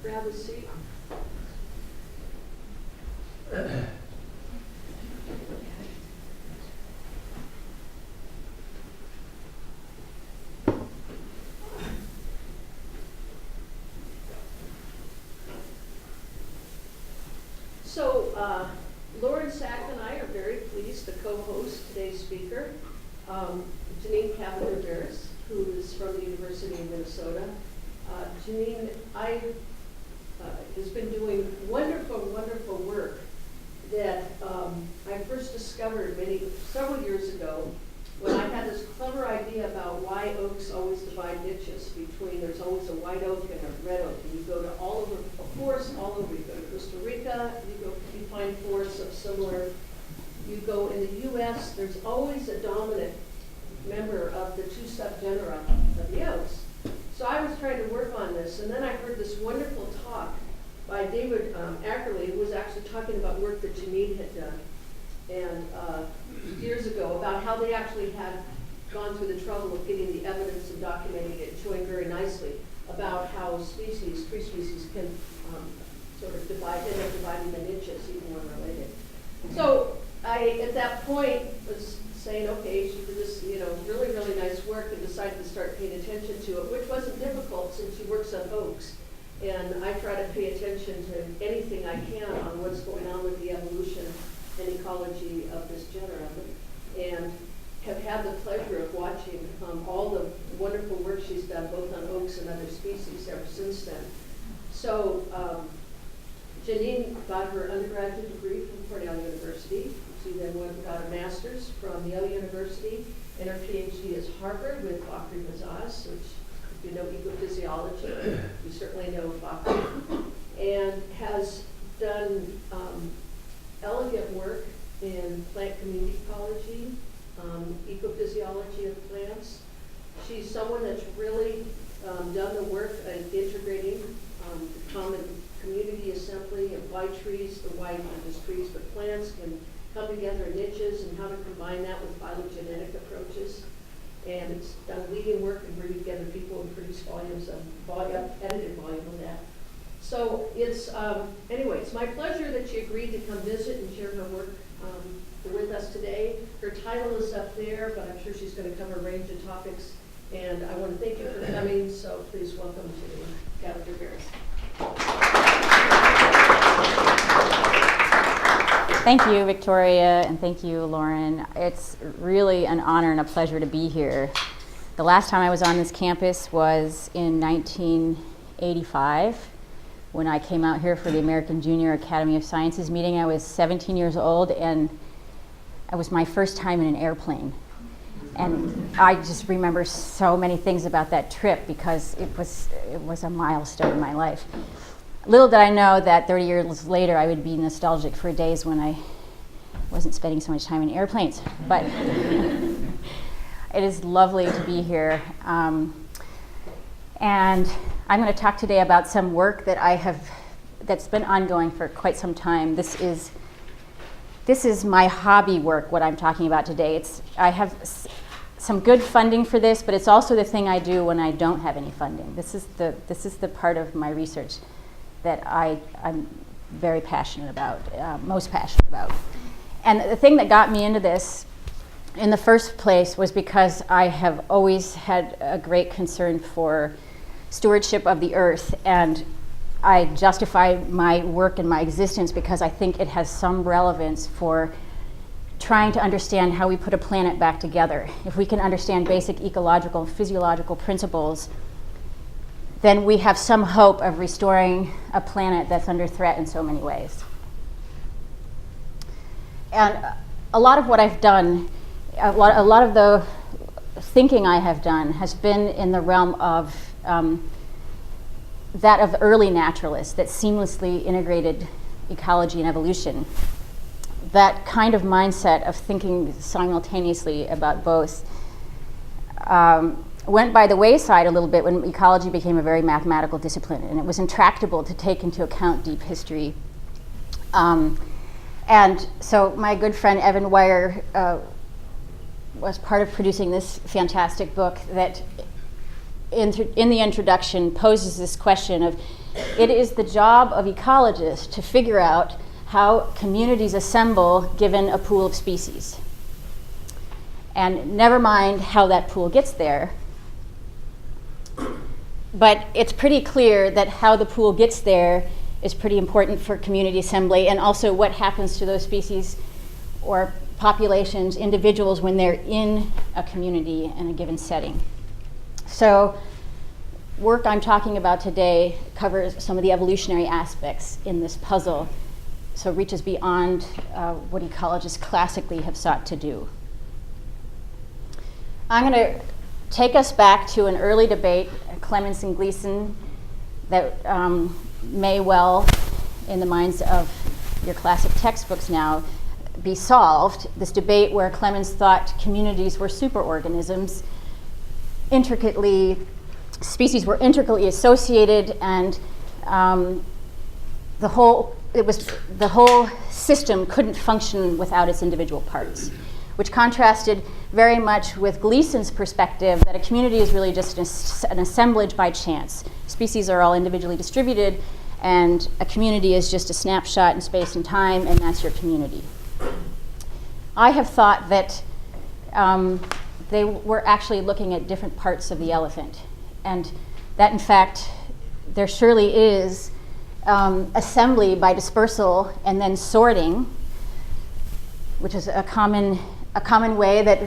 grab a seat. So, Lauren Sack and I are very pleased to co-host today's speaker, Jeannine Cavender Bares, who is from the University of Minnesota. Jeannine has been doing wonderful, wonderful work that I first discovered several years ago when I had this clever idea about why oaks always divide niches between, there's always a white oak and a red oak. And you go to all over, a forest all over. You go to Costa Rica, you find forests of similar. You go in the US, there's always a dominant member of the two subgenera of the oaks. So I was trying to work on this, and then I heard this wonderful talk by David Ackerley, who was actually talking about work that Jeannine had done and years ago about how they actually had gone through the trouble of getting the evidence and documenting it, showing very nicely about how tree species can sort of end up dividing the niches even when related. So I, at that point, was saying, okay, she did this, really, really nice work and decided to start paying attention to it, which wasn't difficult since she works on oaks. And I try to pay attention to anything I can on what's going on with the evolution and ecology of this genera, and have had the pleasure of watching all the wonderful work she's done both on oaks and other species ever since then. So Jeannine got her undergraduate degree from Cornell University. She then went and got a master's from Yale University, and her PhD is Harvard with Bakri Mazaz, which, if you know ecophysiology, you certainly know Bakri, and has done elegant work in plant community ecology, ecophysiology of plants. She's someone that's really done the work of integrating the common community assembly of why trees, not just trees, but plants can come together in niches and how to combine that with phylogenetic approaches. And it's done leading work and bringing together people and produce edited volume of that. So it's, anyway, it's my pleasure that she agreed to come visit and share her work with us today. Her title is up there, but I'm sure she's going to cover a range of topics. And I want to thank you for coming, so please welcome Jeannine Cavender Bares. Thank you, Victoria, and thank you, Lauren. It's really an honor and a pleasure to be here. The last time I was on this campus was in 1985, when I came out here for the American Junior Academy of Sciences meeting. I was 17 years old, and it was my first time in an airplane. And I just remember so many things about that trip because it was a milestone in my life. Little did I know that 30 years later I would be nostalgic for days when I wasn't spending so much time in airplanes. But it is lovely to be here. And I'm going to talk today about some work that's been ongoing for quite some time. This is my hobby work, what I'm talking about today. I have some good funding for this, but it's also the thing I do when I don't have any funding. This is the part of my research that I'm very passionate about, most passionate about. And the thing that got me into this in the first place was because I have always had a great concern for stewardship of the earth, and I justify my work and my existence because I think it has some relevance for trying to understand how we put a planet back together. If we can understand basic ecological and physiological principles, then we have some hope of restoring a planet that's under threat in so many ways. And a lot of what I've done, a lot of the thinking I have done has been in the realm of that of early naturalists that seamlessly integrated ecology and evolution. That kind of mindset of thinking simultaneously about both went by the wayside a little bit when ecology became a very mathematical discipline, and it was intractable to take into account deep history. And so my good friend Evan Weyer was part of producing this fantastic book that in the introduction poses this question of, It is the job of ecologists to figure out how communities assemble given a pool of species. And never mind how that pool gets there, but it's pretty clear that how the pool gets there is pretty important for community assembly, and also what happens to those species or populations, individuals, when they're in a community in a given setting. So work I'm talking about today covers some of the evolutionary aspects in this puzzle, so it reaches beyond what ecologists classically have sought to do. I'm going to take us back to an early debate, Clemens and Gleason, that may well, in the minds of your classic textbooks now, be solved. This debate where Clemens thought communities were superorganisms, species were intricately associated, and the whole system couldn't function without its individual parts, which contrasted very much with Gleason's perspective that a community is really just an assemblage by chance. Species are all individually distributed, and a community is just a snapshot in space and time, and that's your community. I have thought that they were actually looking at different parts of the elephant, and that in fact there surely is assembly by dispersal and then sorting, which is a common way that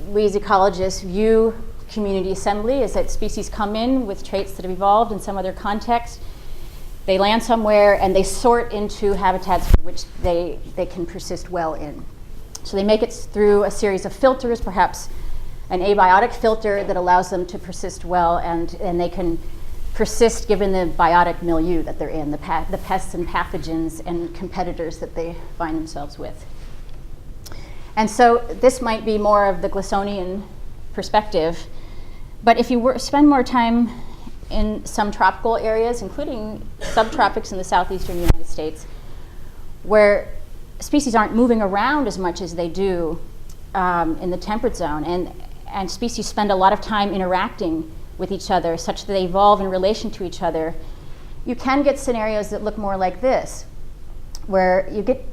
we as ecologists view community assembly, is that species come in with traits that have evolved in some other context. They land somewhere and they sort into habitats for which they can persist well in. So they make it through a series of filters, perhaps an abiotic filter that allows them to persist well, and they can persist given the biotic milieu that they're in, the pests and pathogens and competitors that they find themselves with. And so this might be more of the Gleasonian perspective, but if you spend more time in some tropical areas, including subtropics in the southeastern United States, where species aren't moving around as much as they do in the temperate zone, and species spend a lot of time interacting with each other such that they evolve in relation to each other, you can get scenarios that look more like this, where you get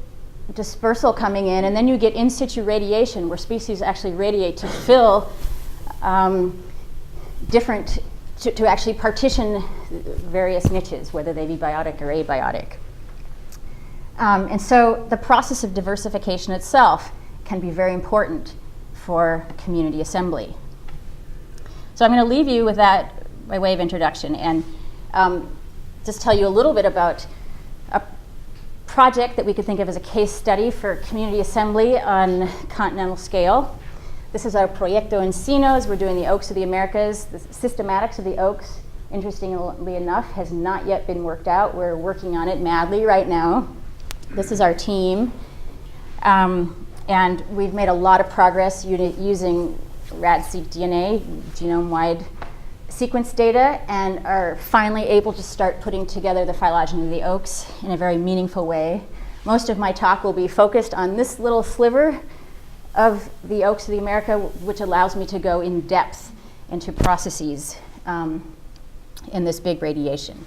dispersal coming in, and then you get in situ radiation, where species actually radiate to fill to actually partition various niches, whether they be biotic or abiotic. And so the process of diversification itself can be very important for community assembly. So I'm going to leave you with that by way of introduction, and just tell you a little bit about a project that we could think of as a case study for community assembly on continental scale. This is our Proyecto Encinos. We're doing the Oaks of the Americas. The systematics of the oaks, interestingly enough, has not yet been worked out. We're working on it madly right now. This is our team. And we've made a lot of progress using rad-seq DNA, genome-wide sequence data, and are finally able to start putting together the phylogeny of the oaks in a very meaningful way. Most of my talk will be focused on this little sliver of the Oaks of the America, which allows me to go in depth into processes in this big radiation.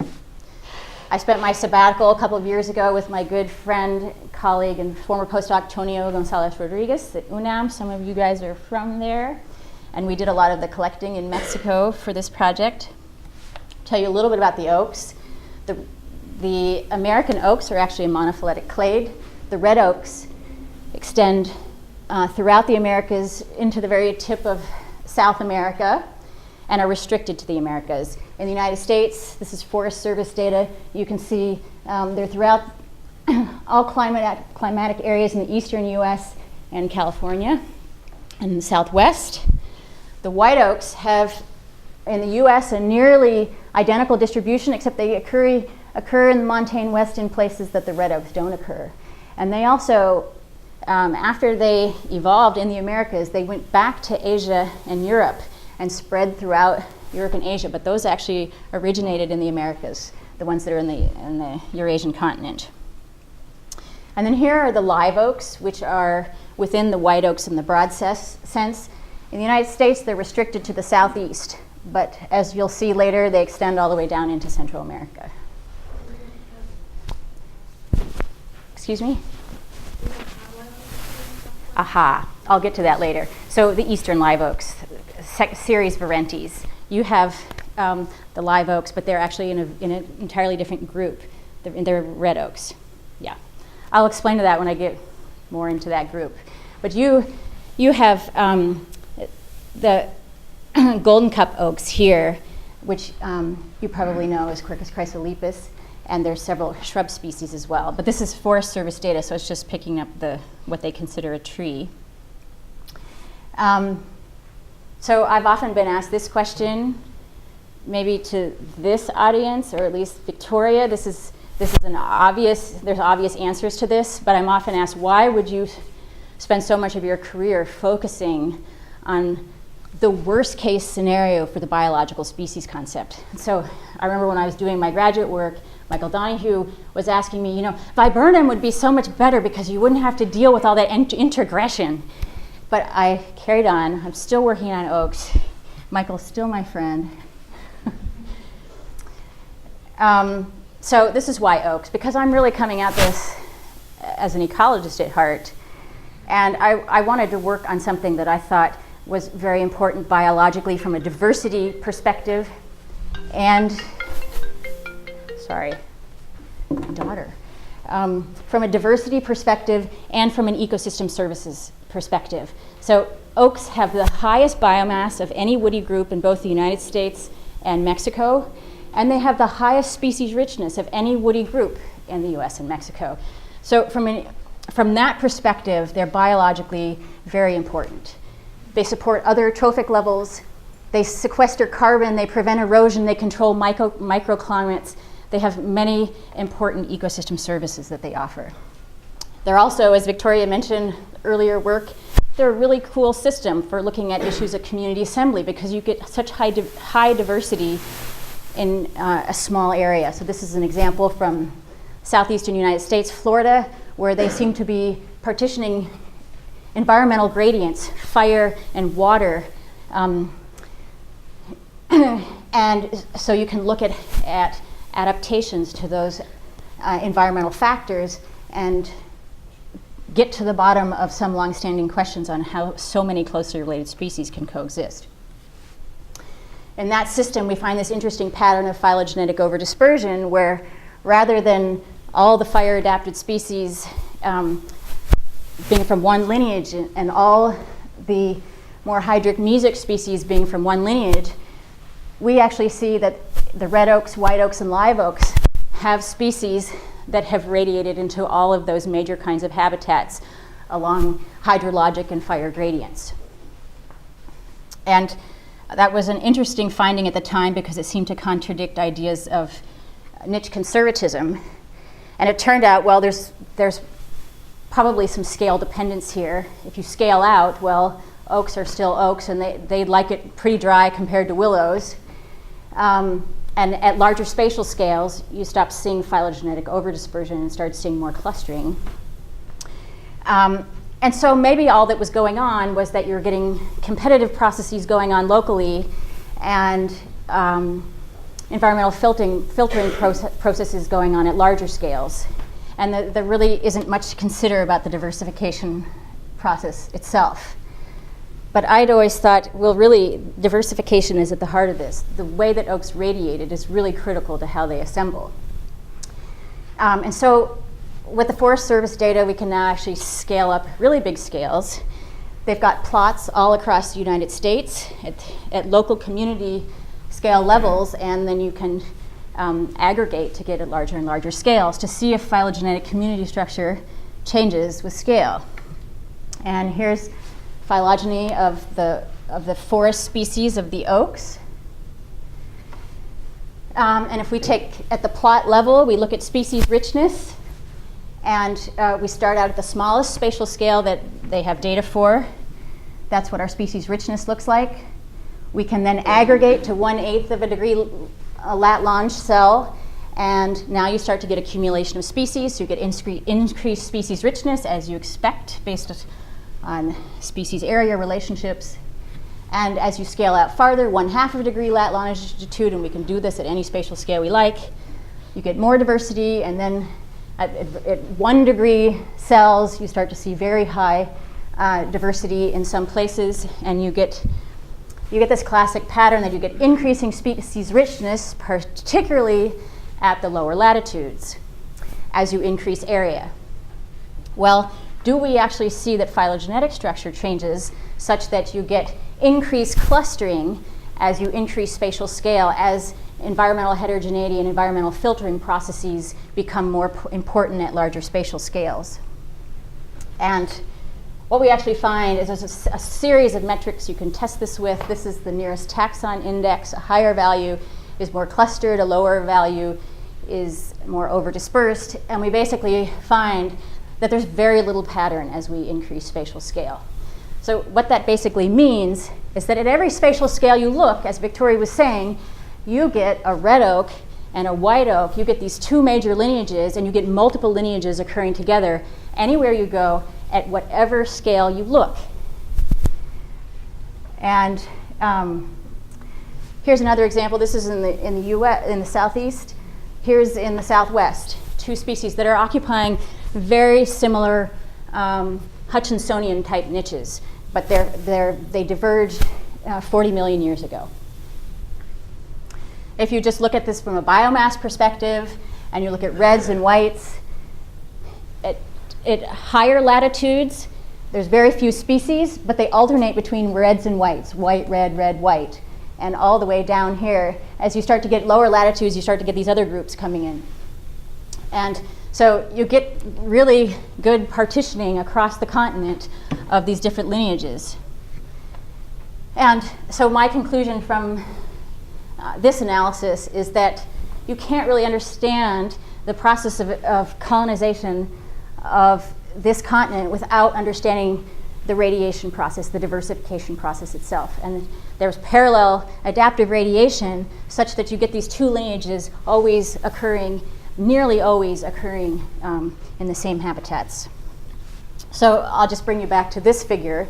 I spent my sabbatical a couple of years ago with my good friend, colleague, and former postdoc Tonio Gonzalez Rodriguez at UNAM. Some of you guys are from there. And we did a lot of the collecting in Mexico for this project. Tell you a little bit about the oaks. The American oaks are actually a monophyletic clade. The red oaks extend throughout the Americas into the very tip of South America and are restricted to the Americas. In the United States, this is Forest Service data. You can see they're throughout all climatic areas in the eastern US and California and the Southwest. The white oaks have, in the US, a nearly identical distribution, except they occur in the montane west in places that the red oaks don't occur. And they also, after they evolved in the Americas, they went back to Asia and Europe and spread throughout Europe and Asia, but those actually originated in the Americas, the ones that are in the Eurasian continent. And then here are the live oaks, which are within the white oaks in the broad sense. In the United States, they're restricted to the southeast, but as you'll see later, they extend all the way down into Central America. Excuse me? Aha, I'll get to that later. So the eastern live oaks, series Virentes. You have the live oaks, but they're actually in an entirely different group. They're red oaks. Yeah, I'll explain to that when I get more into that group. But you have the golden cup oaks here, which you probably know as Quercus chrysolepis, and there's several shrub species as well. But this is Forest Service data, so it's just picking up what they consider a tree. So I've often been asked this question, maybe to this audience, or at least Victoria. This is an there's obvious answers to this, but I'm often asked, why would you spend so much of your career focusing on the worst case scenario for the biological species concept? And so I remember when I was doing my graduate work, Michael Donahue was asking me, viburnum would be so much better because you wouldn't have to deal with all that introgression. But I carried on. I'm still working on oaks. Michael's still my friend. So this is why oaks, because I'm really coming at this as an ecologist at heart. And I wanted to work on something that I thought was very important biologically from a diversity perspective and, sorry, my daughter, from a diversity perspective and from an ecosystem services perspective. So oaks have the highest biomass of any woody group in both the United States and Mexico, and they have the highest species richness of any woody group in the US and Mexico. So from that perspective, they're biologically very important. They support other trophic levels, they sequester carbon, they prevent erosion, they control microclimates. They have many important ecosystem services that they offer. They're also, as Victoria mentioned earlier work, they're a really cool system for looking at issues of community assembly because you get such high diversity in a small area. So this is an example from southeastern United States, Florida, where they seem to be partitioning environmental gradients, fire and water. And so you can look at adaptations to those environmental factors and get to the bottom of some long-standing questions on how so many closely related species can coexist. In that system, we find this interesting pattern of phylogenetic overdispersion where rather than all the fire-adapted species being from one lineage and all the more hydric mesic species being from one lineage, we actually see that the red oaks, white oaks, and live oaks have species that have radiated into all of those major kinds of habitats along hydrologic and fire gradients. And that was an interesting finding at the time because it seemed to contradict ideas of niche conservatism. And it turned out, well, there's probably some scale dependence here. If you scale out, well, oaks are still oaks and they like it pretty dry compared to willows. And at larger spatial scales, you stop seeing phylogenetic overdispersion and start seeing more clustering. And so maybe all that was going on was that you're getting competitive processes going on locally and environmental filtering processes going on at larger scales. And there really isn't much to consider about the diversification process itself. But I'd always thought, well, really, diversification is at the heart of this. The way that oaks radiated is really critical to how they assemble. And so with the Forest Service data, we can now actually scale up really big scales. They've got plots all across the United States at local community scale levels, and then you can aggregate to get at larger and larger scales to see if phylogenetic community structure changes with scale. And here's phylogeny of the forest species of the oaks. And if we take at the plot level, we look at species richness, and we start out at the smallest spatial scale that they have data for. That's what our species richness looks like. We can then aggregate to 1/8 of a degree lat longe cell, and now you start to get accumulation of species. So you get increased species richness as you expect based on species area relationships. And as you scale out farther, 1/2 of a degree lat longitude, and we can do this at any spatial scale we like, you get more diversity, and then At 1 degree cells, you start to see very high diversity in some places, and you get this classic pattern that you get increasing species richness, particularly at the lower latitudes, as you increase area. Well, do we actually see that phylogenetic structure changes such that you get increased clustering as you increase spatial scale, as environmental heterogeneity and environmental filtering processes become more important at larger spatial scales? And what we actually find is there's a series of metrics you can test this with. This is the nearest taxon index. A higher value is more clustered, a lower value is more over-dispersed, and we basically find that there's very little pattern as we increase spatial scale. So what that basically means is that at every spatial scale you look, as Victoria was saying, you get a red oak and a white oak. You get these two major lineages, and you get multiple lineages occurring together anywhere you go at whatever scale you look. And here's another example. This is in the U.S., in the southeast. Here's in the southwest, two species that are occupying very similar Hutchinsonian type niches, but they diverged 40 million years ago. If you just look at this from a biomass perspective, and you look at reds and whites, at higher latitudes, there's very few species, but they alternate between reds and whites, white, red, white. And all the way down here, as you start to get lower latitudes, you start to get these other groups coming in. And so you get really good partitioning across the continent of these different lineages. And so my conclusion from this analysis is that you can't really understand the process of colonization of this continent without understanding the radiation process, the diversification process itself. And there's parallel adaptive radiation such that you get these two lineages always occurring, nearly always occurring in the same habitats. So I'll just bring you back to this figure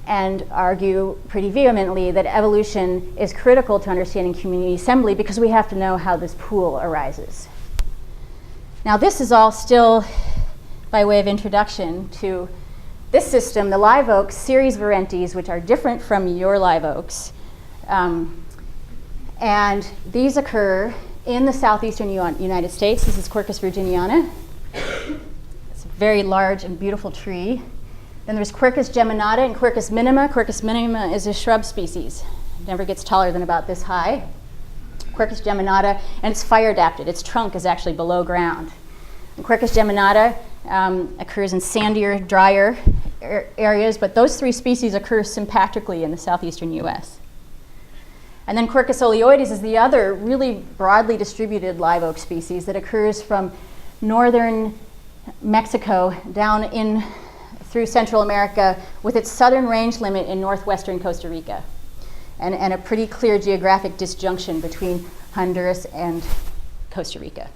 and argue pretty vehemently that evolution is critical to understanding community assembly because we have to know how this pool arises. Now this is all still by way of introduction to this system, the live oaks, series Virentes, which are different from your live oaks. And these occur in the southeastern United States. This is Quercus virginiana. It's a very large and beautiful tree. Then there's Quercus geminata and Quercus minima. Quercus minima is a shrub species. It never gets taller than about this high. Quercus geminata, and it's fire adapted. Its trunk is actually below ground. And Quercus geminata occurs in sandier, drier areas, but those three species occur sympatrically in the southeastern US. And then Quercus oleoides is the other really broadly distributed live oak species that occurs from northern Mexico down in through Central America with its southern range limit in northwestern Costa Rica, and a pretty clear geographic disjunction between Honduras and Costa Rica.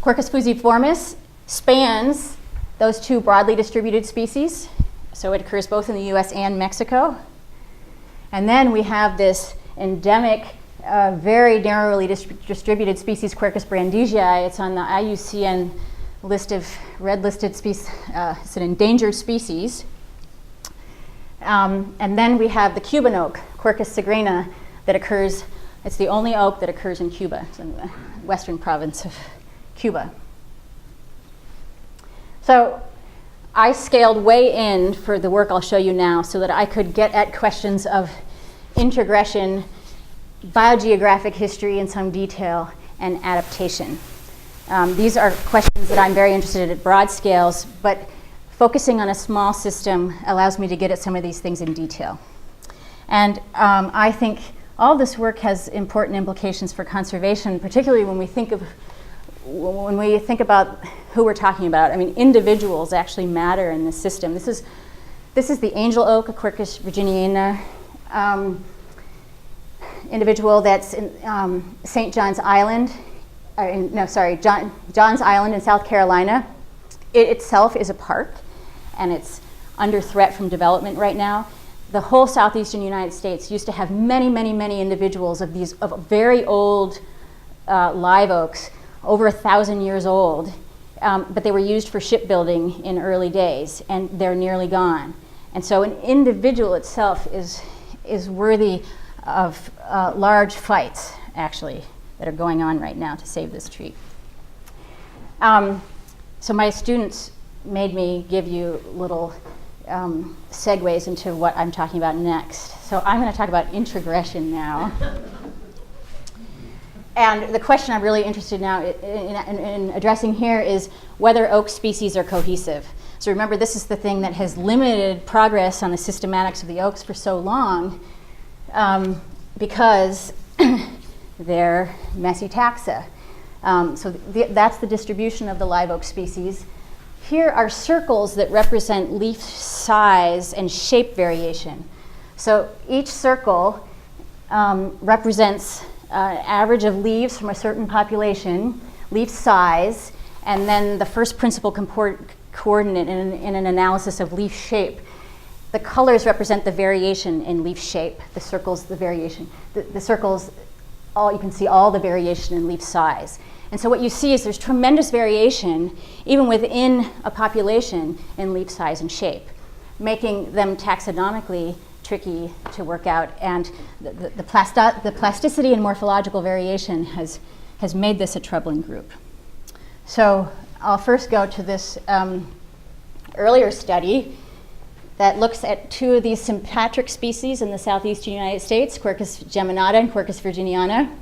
Quercus fusiformis spans those two broadly distributed species, so it occurs both in the US and Mexico. And then we have this endemic, very narrowly distributed species, Quercus brandegii. It's on the IUCN list of red-listed species. It's an endangered species. And then we have the Cuban oak, Quercus sagrana, that occurs, it's the only oak that occurs in Cuba. It's in the western province of Cuba. So I scaled way in for the work I'll show you now so that I could get at questions of introgression, biogeographic history in some detail, and adaptation. These are questions that I'm very interested in at broad scales, but focusing on a small system allows me to get at some of these things in detail. And I think all this work has important implications for conservation, particularly when we think about who we're talking about. I mean, individuals actually matter in this system. This is the angel oak, a Quercus virginiana individual that's in St. John's Island. John's Island in South Carolina. It itself is a park, and it's under threat from development right now. The whole southeastern United States used to have many, many, many individuals of very old live oaks, over 1,000 years old, but they were used for shipbuilding in early days, and they're nearly gone. And so an individual itself is worthy of large fights, actually, that are going on right now to save this tree. So my students made me give you little segues into what I'm talking about next. So I'm going to talk about introgression now. And the question I'm really interested now in addressing here is whether oak species are cohesive. So remember, this is the thing that has limited progress on the systematics of the oaks for so long, because they're messy taxa. That's the distribution of the live oak species. Here are circles that represent leaf size and shape variation. So each circle represents average of leaves from a certain population, leaf size, and then the first principal coordinate in an analysis of leaf shape. The colors represent the variation in leaf shape. The circles, the variation. The circles, you can see all the variation in leaf size. And so what you see is there's tremendous variation, even within a population, in leaf size and shape, making them taxonomically tricky to work out. And the plasticity and morphological variation has made this a troubling group. So I'll first go to this earlier study that looks at two of these sympatric species in the southeastern United States, Quercus geminata and Quercus virginiana.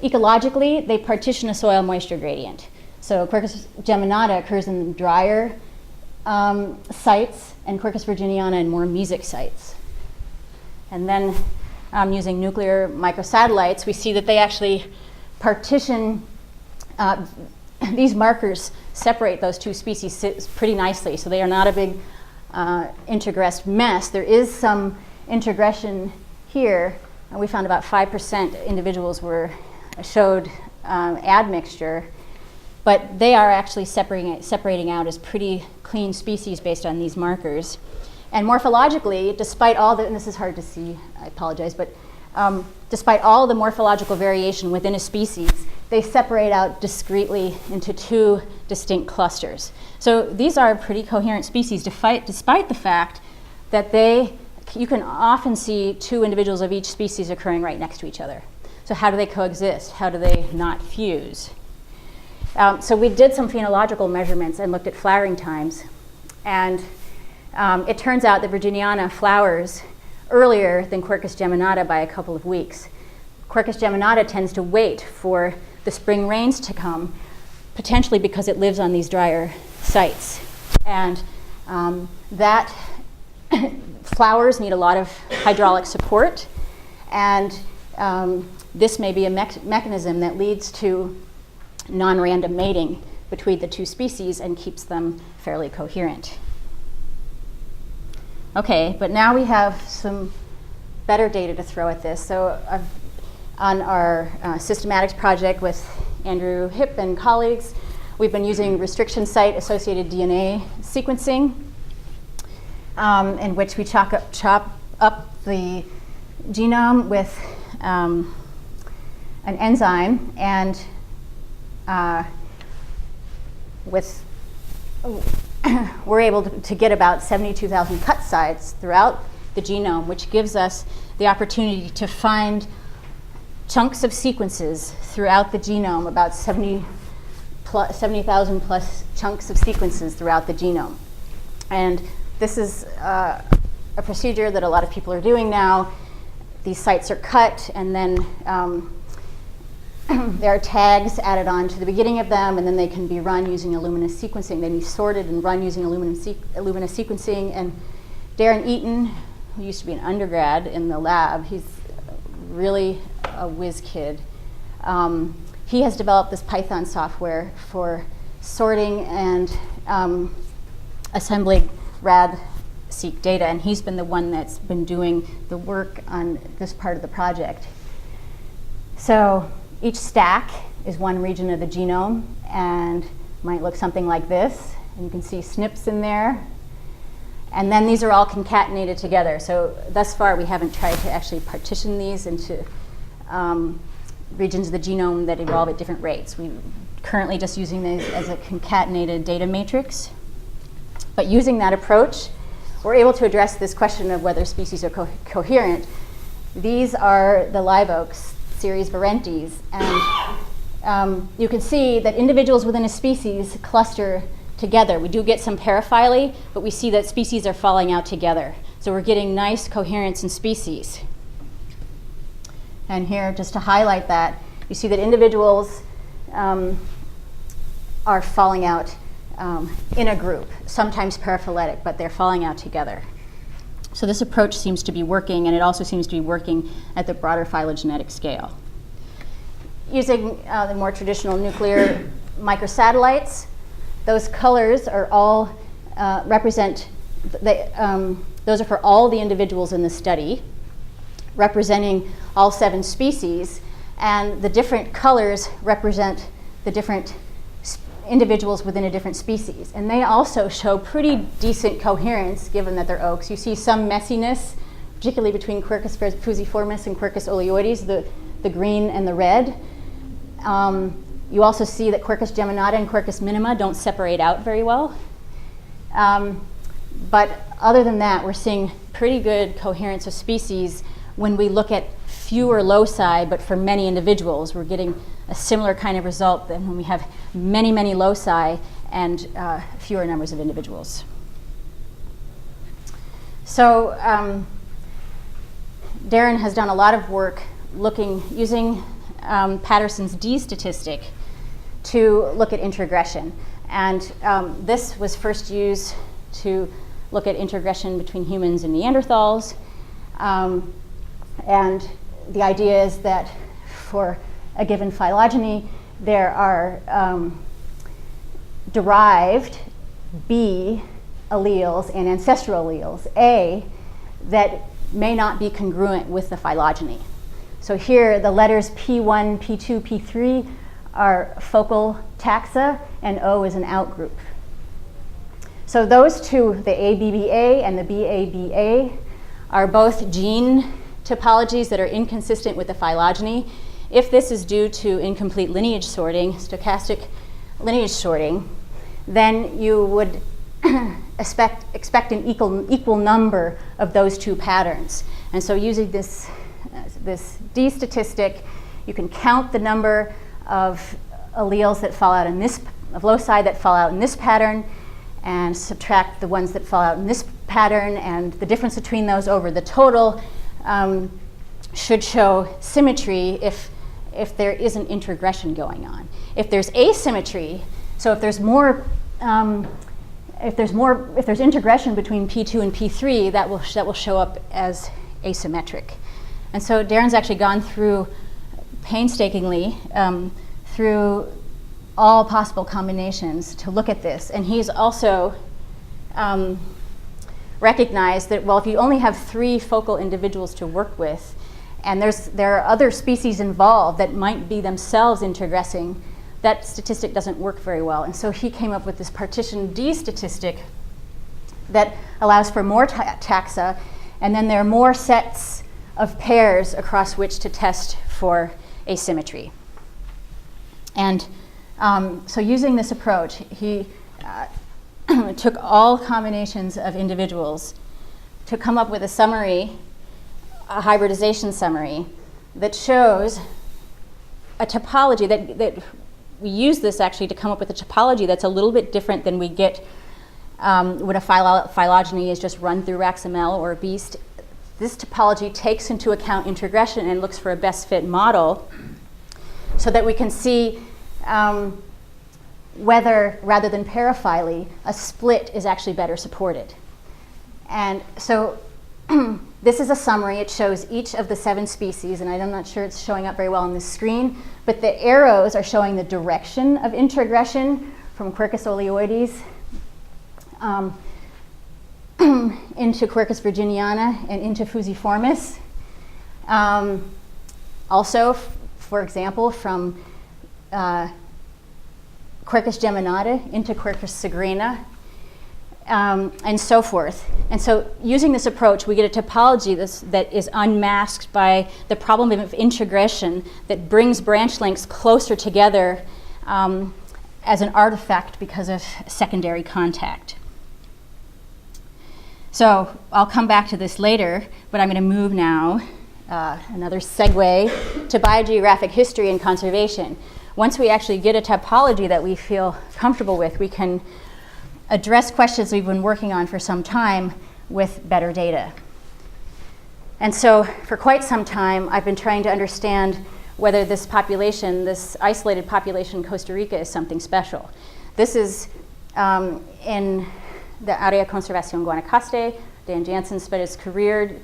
Ecologically, they partition a soil moisture gradient. So Quercus geminata occurs in drier sites, and Quercus virginiana in more mesic sites. And then using nuclear microsatellites, we see that they actually partition, these markers separate those two species pretty nicely, so they are not a big introgressed mess. There is some introgression here, and we found about 5% individuals showed admixture, but they are actually separating out as pretty clean species based on these markers. And morphologically, despite all the, and this is hard to see, I apologize, but despite all the morphological variation within a species, they separate out discretely into two distinct clusters. So these are pretty coherent species, despite the fact that you can often see two individuals of each species occurring right next to each other. So how do they coexist? How do they not fuse? So we did some phenological measurements and looked at flowering times. And it turns out that Virginiana flowers earlier than Quercus geminata by a couple of weeks. Quercus geminata tends to wait for the spring rains to come, potentially because it lives on these drier sites. And that flowers need a lot of hydraulic support, and this may be a mechanism that leads to non-random mating between the two species and keeps them fairly coherent. Okay, but now we have some better data to throw at this. So on our systematics project with Andrew Hipp and colleagues, we've been using restriction site associated DNA sequencing, in which we chop up the genome with an enzyme, and we're able to get about 72,000 cut sites throughout the genome, which gives us the opportunity to find chunks of sequences throughout the genome, about 70,000 plus chunks of sequences throughout the genome. And this is a procedure that a lot of people are doing now. These sites are cut, and then there are tags added on to the beginning of them, and then they can be run using Illumina sequencing. They can be sorted and run using Illumina sequencing. And Darren Eaton, who used to be an undergrad in the lab, he's really a whiz kid. He has developed this Python software for sorting and assembling RAD-seq data, and he's been the one that's been doing the work on this part of the project. So each stack is one region of the genome and might look something like this. And you can see SNPs in there. And then these are all concatenated together. So thus far, we haven't tried to actually partition these into regions of the genome that evolve at different rates. We're currently just using this as a concatenated data matrix. But using that approach, we're able to address this question of whether species are coherent. These are the live oaks, series Virentes, and you can see that individuals within a species cluster together. We do get some paraphyly, but we see that species are falling out together. So we're getting nice coherence in species. And here, just to highlight that, you see that individuals are falling out in a group, sometimes paraphyletic, but they're falling out together. So this approach seems to be working, and it also seems to be working at the broader phylogenetic scale. Using the more traditional nuclear microsatellites, those colors are all those are for all the individuals in the study, representing all 7 species, and the different colors represent the different individuals within a different species. And they also show pretty decent coherence, given that they're oaks. You see some messiness, particularly between Quercus fusiformis and Quercus oleoides, the green and the red. You also see that Quercus geminata and Quercus minima don't separate out very well. But other than that, we're seeing pretty good coherence of species when we look at fewer loci, but for many individuals. We're getting a similar kind of result than when we have many, many loci and fewer numbers of individuals. So Darren has done a lot of work using Patterson's D statistic to look at introgression. And this was first used to look at introgression between humans and Neanderthals. And the idea is that for a given phylogeny, there are derived B alleles and ancestral alleles, A, that may not be congruent with the phylogeny. So here, the letters P1, P2, P3 are focal taxa, and O is an outgroup. So those two, the ABBA and the BABA, are both gene topologies that are inconsistent with the phylogeny. If this is due to incomplete lineage sorting, stochastic lineage sorting, then you would expect an equal number of those two patterns. And so using this D statistic, you can count the number of alleles that fall out in this, of loci that fall out in this pattern, and subtract the ones that fall out in this pattern, and the difference between those over the total should show symmetry if there isn't introgression going on. If there's asymmetry, so if there's introgression between P2 and P3, that will show up as asymmetric. And so Darren's actually gone through painstakingly through all possible combinations to look at this. And he's also recognized that, well, if you only have 3 focal individuals to work with, and there are other species involved that might be themselves introgressing, that statistic doesn't work very well. And so he came up with this partition D statistic that allows for more taxa, and then there are more sets of pairs across which to test for asymmetry. And so using this approach, he took all combinations of individuals to come up with a summary, a hybridization summary, that shows a topology that we use this actually to come up with a topology that's a little bit different than we get when a phylogeny is just run through RAXML or BEAST. This topology takes into account introgression and looks for a best fit model so that we can see whether, rather than paraphyly, a split is actually better supported. And so this is a summary. It shows each of the 7 species, and I'm not sure it's showing up very well on the screen, but the arrows are showing the direction of introgression from Quercus oleoides into Quercus virginiana and into fusiformis. Also, for example, from Quercus geminata into Quercus segrina. and so forth. And so using this approach, we get a topology that is unmasked by the problem of introgression that brings branch lengths closer together as an artifact because of secondary contact. So I'll come back to this later, but I'm going to move now, another segue, to biogeographic history and conservation. Once we actually get a topology that we feel comfortable with, we can address questions we've been working on for some time with better data. And so for quite some time, I've been trying to understand whether this population, this isolated population in Costa Rica, is something special. This is in the Area Conservación Guanacaste. Dan Jansen spent his career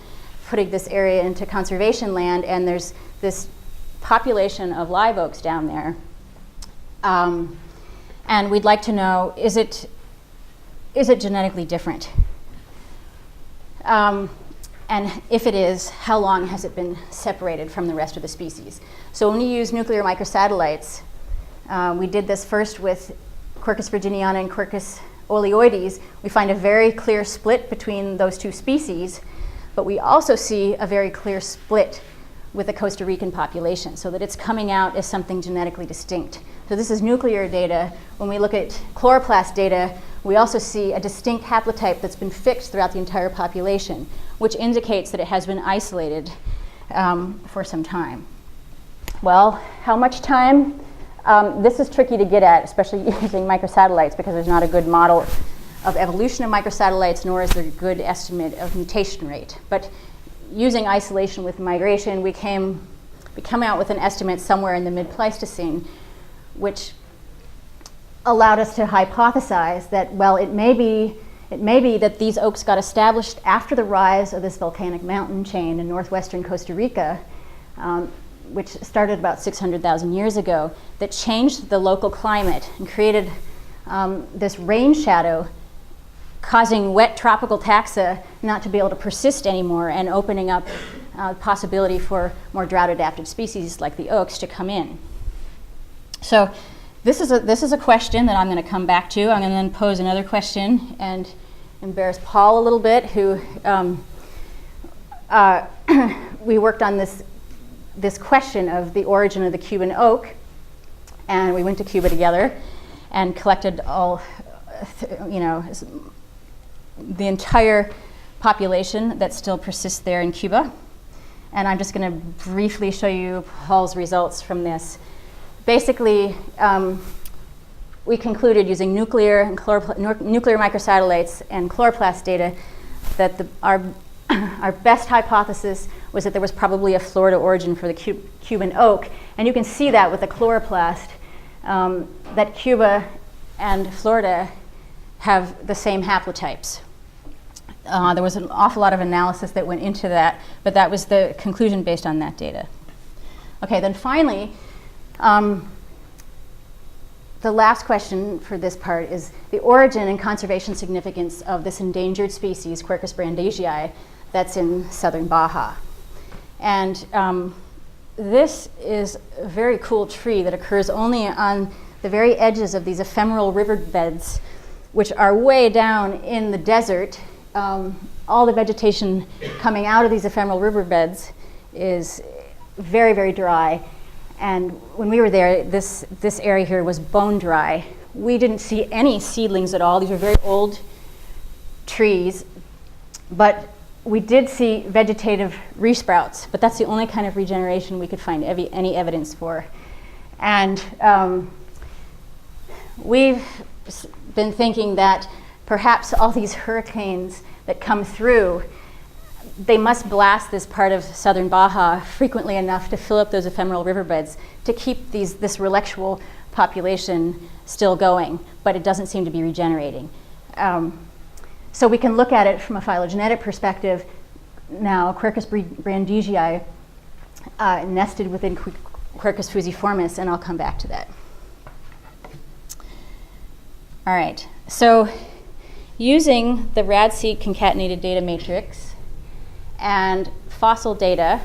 putting this area into conservation land, and there's this population of live oaks down there. And we'd like to know, is it genetically different? And if it is, how long has it been separated from the rest of the species? So when we use nuclear microsatellites, we did this first with Quercus virginiana and Quercus oleoides. We find a very clear split between those two species, but we also see a very clear split with the Costa Rican population, so that it's coming out as something genetically distinct. So this is nuclear data. When we look at chloroplast data, we also see a distinct haplotype that's been fixed throughout the entire population, which indicates that it has been isolated for some time. Well, how much time? This is tricky to get at, especially using microsatellites, because there's not a good model of evolution of microsatellites, nor is there a good estimate of mutation rate. But using isolation with migration, we come out with an estimate somewhere in the mid-Pleistocene, which allowed us to hypothesize that, well, it may be that these oaks got established after the rise of this volcanic mountain chain in northwestern Costa Rica, which started about 600,000 years ago, that changed the local climate and created this rain shadow, causing wet tropical taxa not to be able to persist anymore and opening up possibility for more drought-adapted species like the oaks to come in. So this is a question that I'm going to come back to. I'm going to then pose another question and embarrass Paul a little bit, who we worked on this question of the origin of the Cuban oak, and we went to Cuba together and collected all, the entire population that still persists there in Cuba. And I'm just going to briefly show you Paul's results from this. Basically, we concluded using nuclear microsatellites and chloroplast data that our best hypothesis was that there was probably a Florida origin for the Cuban oak. And you can see that with the chloroplast, that Cuba and Florida have the same haplotypes. There was an awful lot of analysis that went into that, but that was the conclusion based on that data. Okay, then finally, the last question for this part is the origin and conservation significance of this endangered species, Quercus brandegii, that's in southern Baja. And this is a very cool tree that occurs only on the very edges of these ephemeral riverbeds, which are way down in the desert. All the vegetation coming out of these ephemeral riverbeds is very, very dry. And when we were there, this area here was bone dry. We didn't see any seedlings at all. These are very old trees. But we did see vegetative resprouts, but that's the only kind of regeneration we could find any evidence for. And we've been thinking that perhaps all these hurricanes that come through, they must blast this part of southern Baja frequently enough to fill up those ephemeral riverbeds to keep this relectual population still going, but it doesn't seem to be regenerating. So we can look at it from a phylogenetic perspective now. Quercus brandegii nested within Quercus fusiformis, and I'll come back to that. All right, so using the RADSEQ concatenated data matrix and fossil data,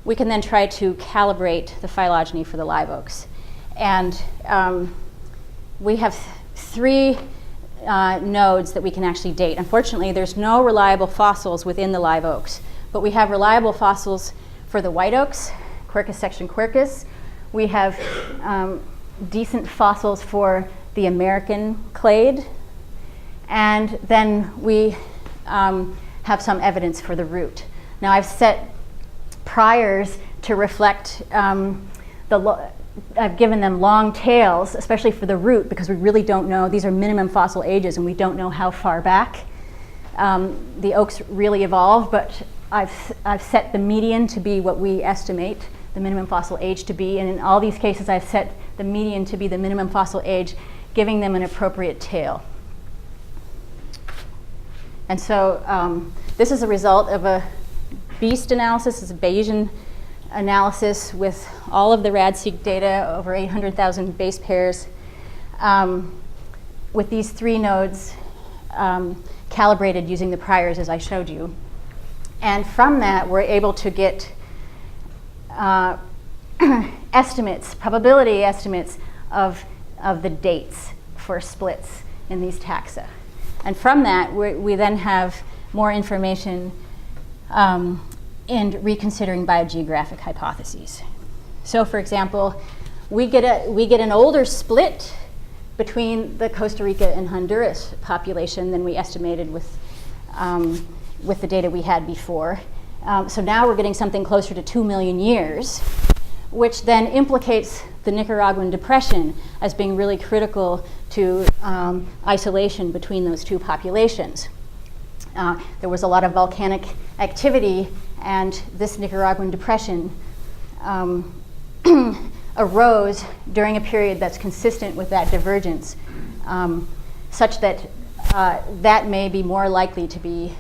we can then try to calibrate the phylogeny for the live oaks. And we have three nodes that we can actually date. Unfortunately, there's no reliable fossils within the live oaks, but we have reliable fossils for the white oaks, Quercus section Quercus. We have decent fossils for the American clade, and then we have some evidence for the root. Now I've set priors to reflect I've given them long tails, especially for the root, because we really don't know. These are minimum fossil ages, and we don't know how far back the oaks really evolved. But I've set the median to be what we estimate the minimum fossil age to be, and in all these cases, I've set the median to be the minimum fossil age, giving them an appropriate tail. And so this is a result of a beast analysis. It's a Bayesian analysis with all of the RAD-seq data, over 800,000 base pairs, with these 3 nodes calibrated using the priors as I showed you. And from that, we're able to get estimates, probability estimates of the dates for splits in these taxa. And from that, we then have more information in reconsidering biogeographic hypotheses. So, for example, we get an older split between the Costa Rica and Honduras population than we estimated with the data we had before. So now we're getting something closer to 2 million years, which then implicates the Nicaraguan depression as being really critical to isolation between those two populations. There was a lot of volcanic activity, and this Nicaraguan depression arose during a period that's consistent with that divergence, such that that may be more likely to be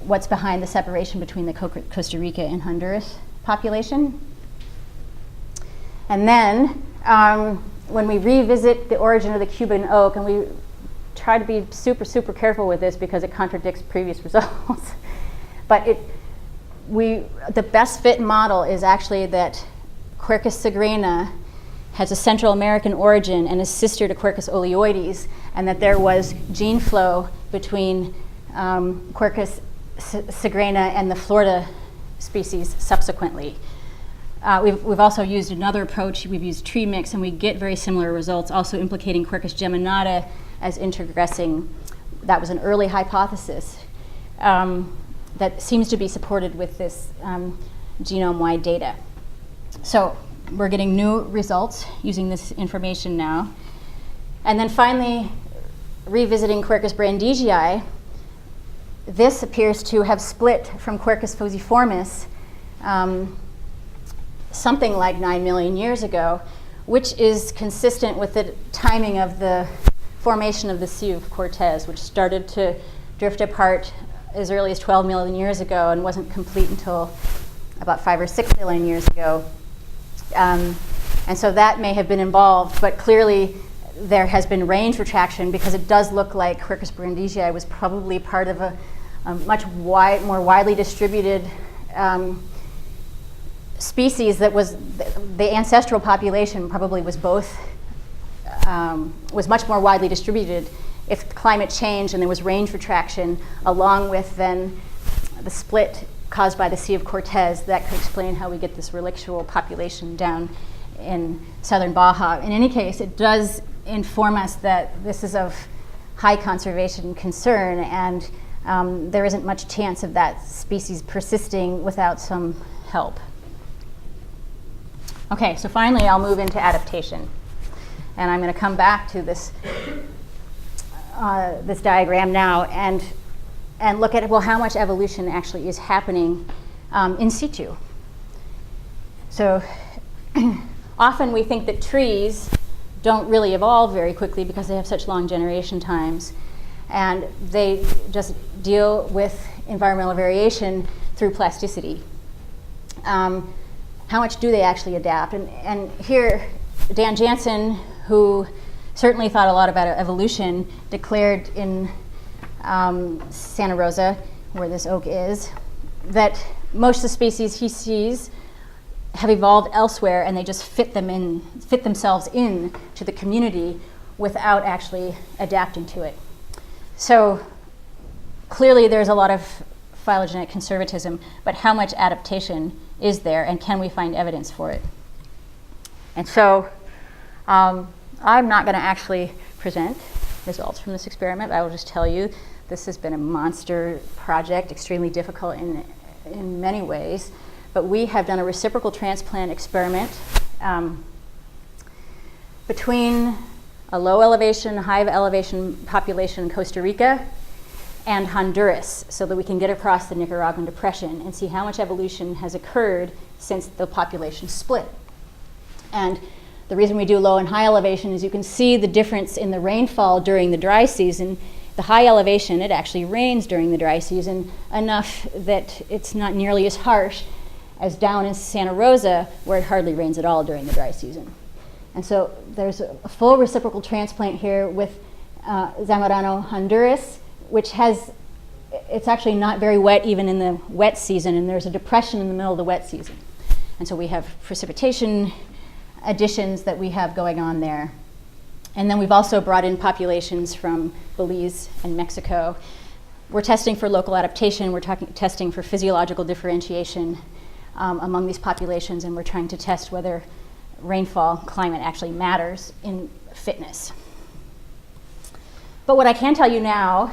what's behind the separation between the Costa Rica and Honduras population. And then when we revisit the origin of the Cuban oak, and we try to be super, super careful with this because it contradicts previous results, but the best fit model is actually that Quercus sagrana has a Central American origin and is sister to Quercus oleoides, and that there was gene flow between Quercus sagrana and the Florida species subsequently. We've also used another approach. We've used tree mix, and we get very similar results, also implicating Quercus geminata as introgressing. That was an early hypothesis that seems to be supported with this genome-wide data. So we're getting new results using this information now. And then finally, revisiting Quercus brandegii, this appears to have split from Quercus fusiformis something like 9 million years ago, which is consistent with the timing of the formation of the Sea of Cortez, which started to drift apart as early as 12 million years ago and wasn't complete until about 5 or 6 million years ago. And so that may have been involved, but clearly there has been range retraction because it does look like Quercus brandegii was probably part of a much more widely distributed species that was the ancestral population probably was both was much more widely distributed if climate changed and there was range retraction along with then the split caused by the Sea of Cortez. That could explain how we get this relictual population down in southern Baja. In any case, it does inform us that this is of high conservation concern, and there isn't much chance of that species persisting without some help. Okay, so finally I'll move into adaptation. And I'm going to come back to this this diagram now and look at, well, how much evolution actually is happening in situ. So often we think that trees don't really evolve very quickly because they have such long generation times, and they just deal with environmental variation through plasticity. How much do they actually adapt? And here, Dan Jansen, who certainly thought a lot about evolution, declared in Santa Rosa, where this oak is, that most of the species he sees have evolved elsewhere, and they just fit themselves in to the community without actually adapting to it. So clearly there's a lot of phylogenetic conservatism, but how much adaptation is there, and can we find evidence for it? And so I'm not going to actually present results from this experiment. I will just tell you this has been a monster project, extremely difficult in many ways. But we have done a reciprocal transplant experiment between a low elevation, high elevation population in Costa Rica and Honduras, so that we can get across the Nicaraguan Depression and see how much evolution has occurred since the population split. And the reason we do low and high elevation is you can see the difference in the rainfall during the dry season. The high elevation, it actually rains during the dry season enough that it's not nearly as harsh as down in Santa Rosa, where it hardly rains at all during the dry season. And so there's a full reciprocal transplant here with Zamorano, Honduras, which it's actually not very wet even in the wet season, and there's a depression in the middle of the wet season. And so we have precipitation additions that we have going on there. And then we've also brought in populations from Belize and Mexico. We're testing for local adaptation, we're testing for physiological differentiation among these populations, and we're trying to test whether rainfall climate actually matters in fitness. But what I can tell you now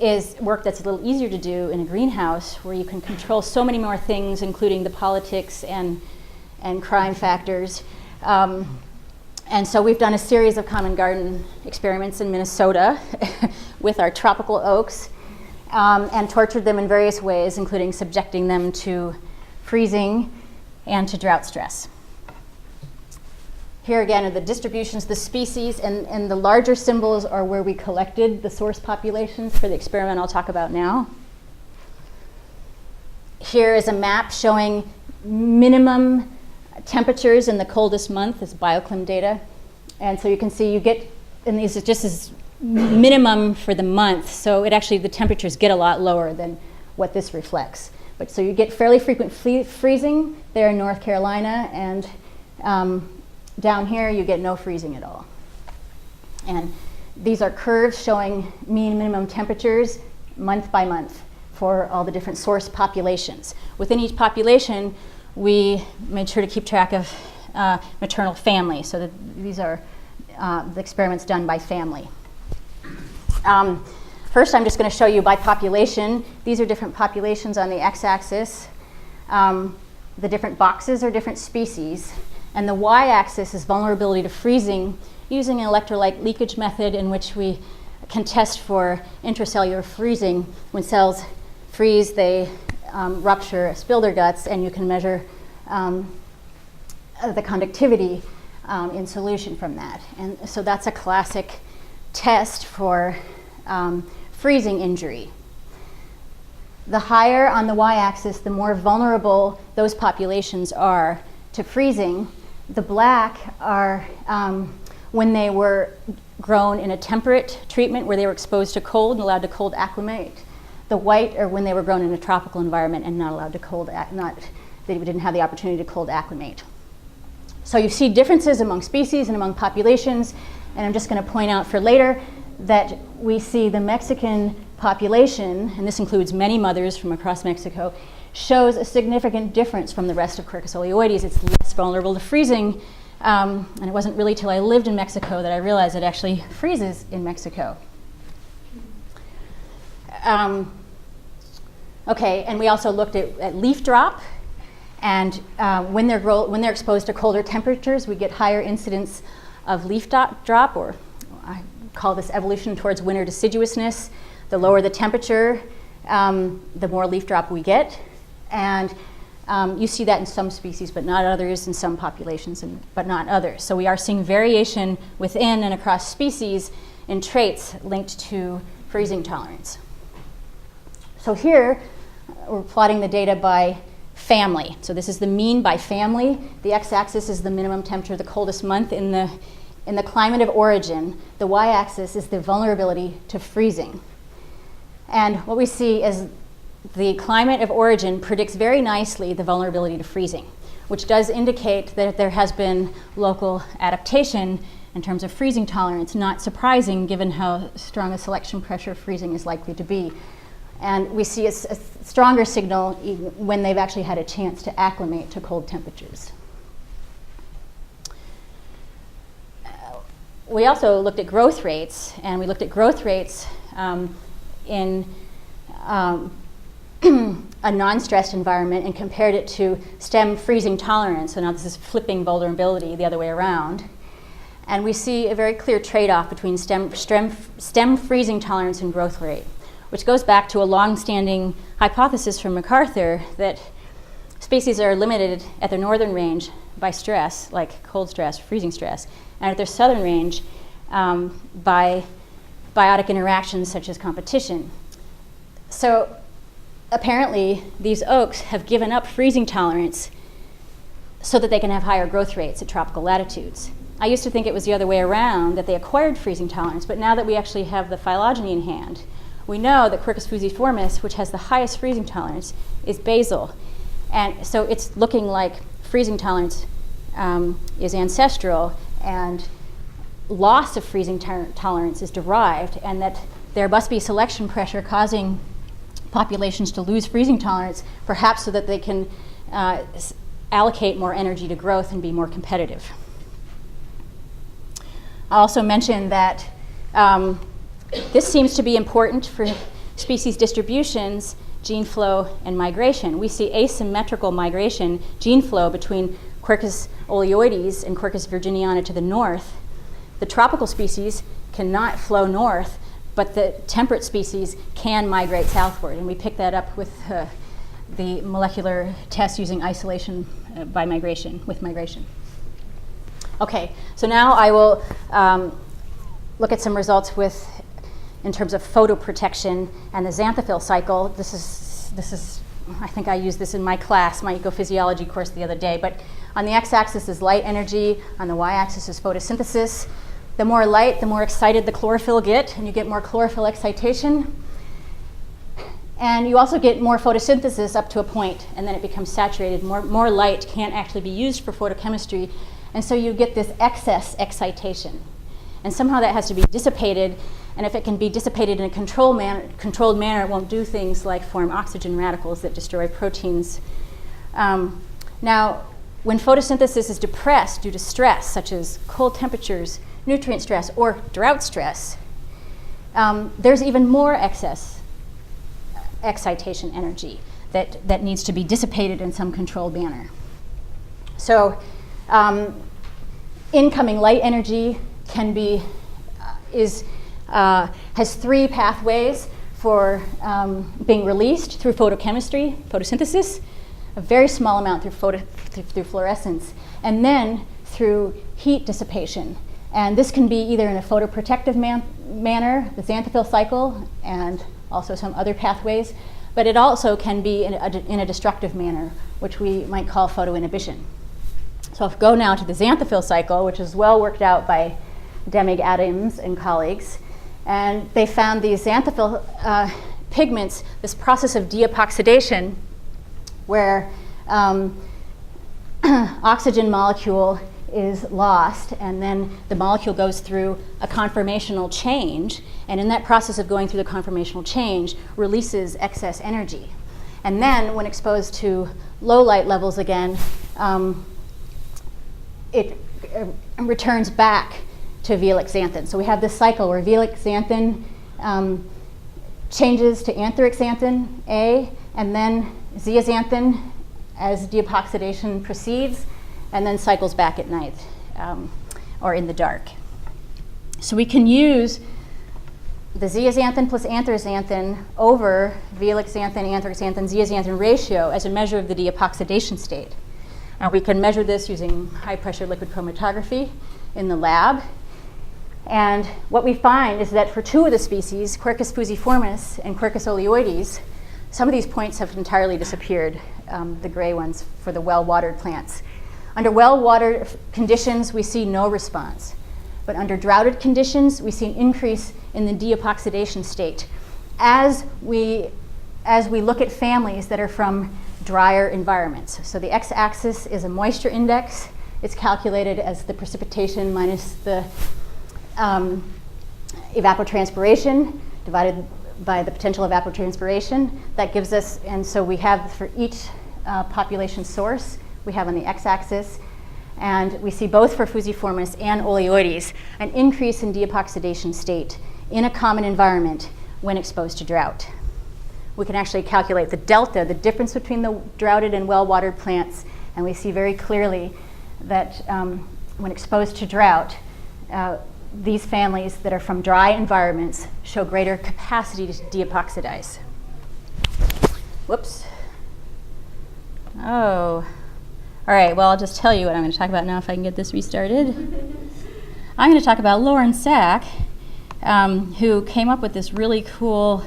is work that's a little easier to do in a greenhouse, where you can control so many more things, including the politics and crime factors. And so we've done a series of common garden experiments in Minnesota with our tropical oaks and tortured them in various ways, including subjecting them to freezing and to drought stress. Here again are the distributions, the species, and the larger symbols are where we collected the source populations for the experiment I'll talk about now. Here is a map showing minimum temperatures in the coldest month as bioclim data. And so you can see you get, and these are just as minimum for the month, so the temperatures get a lot lower than what this reflects. But so you get fairly frequent freezing there in North Carolina, and down here you get no freezing at all. And these are curves showing mean and minimum temperatures month by month for all the different source populations. Within each population, we made sure to keep track of maternal family, so that these are the experiments done by family. First, I'm just going to show you by population. These are different populations on the x-axis. The different boxes are different species. And the y-axis is vulnerability to freezing using an electrolyte leakage method in which we can test for intracellular freezing. When cells freeze, they rupture, spill their guts, and you can measure the conductivity in solution from that. And so that's a classic test for freezing injury. The higher on the y-axis, the more vulnerable those populations are to freezing. The black are when they were grown in a temperate treatment where they were exposed to cold and allowed to cold acclimate. The white are when they were grown in a tropical environment and not allowed to they didn't have the opportunity to cold acclimate. So you see differences among species and among populations, and I'm just going to point out for later that we see the Mexican population, and this includes many mothers from across Mexico, shows a significant difference from the rest of Quercus It's less vulnerable to freezing, and it wasn't really till I lived in Mexico that I realized it actually freezes in Mexico. Okay, and we also looked at leaf drop, and when they're exposed to colder temperatures, we get higher incidence of leaf drop, or I call this evolution towards winter deciduousness. The lower the temperature, the more leaf drop we get. And you see that in some species, but not others, in some populations, but not others. So we are seeing variation within and across species in traits linked to freezing tolerance. So here, we're plotting the data by family. So this is the mean by family. The x-axis is the minimum temperature of the coldest month in the climate of origin. The y-axis is the vulnerability to freezing. And what we see is the climate of origin predicts very nicely the vulnerability to freezing, which does indicate that there has been local adaptation in terms of freezing tolerance, not surprising given how strong a selection pressure freezing is likely to be. And we see a stronger signal when they've actually had a chance to acclimate to cold temperatures. We also looked at growth rates, and we looked at growth rates in a non-stressed environment and compared it to stem freezing tolerance. So now this is flipping vulnerability the other way around. And we see a very clear trade-off between stem freezing tolerance and growth rate, which goes back to a long-standing hypothesis from MacArthur that species are limited at their northern range by stress, like cold stress, freezing stress, and at their southern range by biotic interactions such as competition. So apparently, these oaks have given up freezing tolerance so that they can have higher growth rates at tropical latitudes. I used to think it was the other way around, that they acquired freezing tolerance, but now that we actually have the phylogeny in hand, we know that Quercus fusiformis, which has the highest freezing tolerance, is basal. And so it's looking like freezing tolerance is ancestral, and loss of freezing tolerance is derived, and that there must be selection pressure causing populations to lose freezing tolerance, perhaps so that they can allocate more energy to growth and be more competitive. I also mentioned that this seems to be important for species distributions, gene flow, and migration. We see asymmetrical migration, gene flow between Quercus oleoides and Quercus virginiana to the north. The tropical species cannot flow north, but the temperate species can migrate southward, and we pick that up with the molecular tests using isolation by migration, with migration. Okay, so now I will look at some results in terms of photoprotection and the xanthophyll cycle. This is I think I used this in my class, my ecophysiology course the other day, but on the x-axis is light energy, on the y-axis is photosynthesis. The more light, the more excited the chlorophyll get, and you get more chlorophyll excitation. And you also get more photosynthesis up to a point, and then it becomes saturated. More light can't actually be used for photochemistry, and so you get this excess excitation. And somehow that has to be dissipated, and if it can be dissipated in a controlled manner, it won't do things like form oxygen radicals that destroy proteins. Now, when photosynthesis is depressed due to stress, such as cold temperatures, nutrient stress, or drought stress, there's even more excess excitation energy that needs to be dissipated in some controlled manner. So incoming light energy has three pathways for being released through photochemistry, photosynthesis, a very small amount through fluorescence, and then through heat dissipation. And this can be either in a photoprotective manner, the xanthophyll cycle, and also some other pathways, but it also can be in a destructive manner, which we might call photoinhibition. So if we go now to the xanthophyll cycle, which is well worked out by Demig Adams and colleagues, and they found these xanthophyll pigments, this process of deepoxidation, where oxygen molecule is lost, and then the molecule goes through a conformational change, and in that process of going through the conformational change, releases excess energy. And then when exposed to low light levels again, it returns back to velic xanthin. So we have this cycle where velic xanthin changes to antheric xanthin A, and then zeaxanthin as deepoxidation proceeds, and then cycles back at night or in the dark. So we can use the zeaxanthin plus anthraxanthin over velic xanthin, antheric xanthin, zeaxanthin ratio as a measure of the deepoxidation state. Now we can measure this using high pressure liquid chromatography in the lab. And what we find is that for two of the species, Quercus fusiformis and Quercus oleoides, some of these points have entirely disappeared, the gray ones for the well-watered plants. Under well-watered conditions, we see no response. But under droughted conditions, we see an increase in the deepoxidation state as we look at families that are from drier environments. So the x-axis is a moisture index, It's calculated as the precipitation minus the evapotranspiration divided by the potential evapotranspiration. That gives us, and so we have for each population source, we have on the x-axis, and we see both for fusiformis and oleoides, an increase in deepoxidation state in a common environment when exposed to drought. We can actually calculate the delta, the difference between the droughted and well-watered plants, and we see very clearly that when exposed to drought, these families that are from dry environments show greater capacity to deepoxidize. Whoops. Oh. All right, well, I'll just tell you what I'm going to talk about now if I can get this restarted. I'm going to talk about Lauren Sack, who came up with this really cool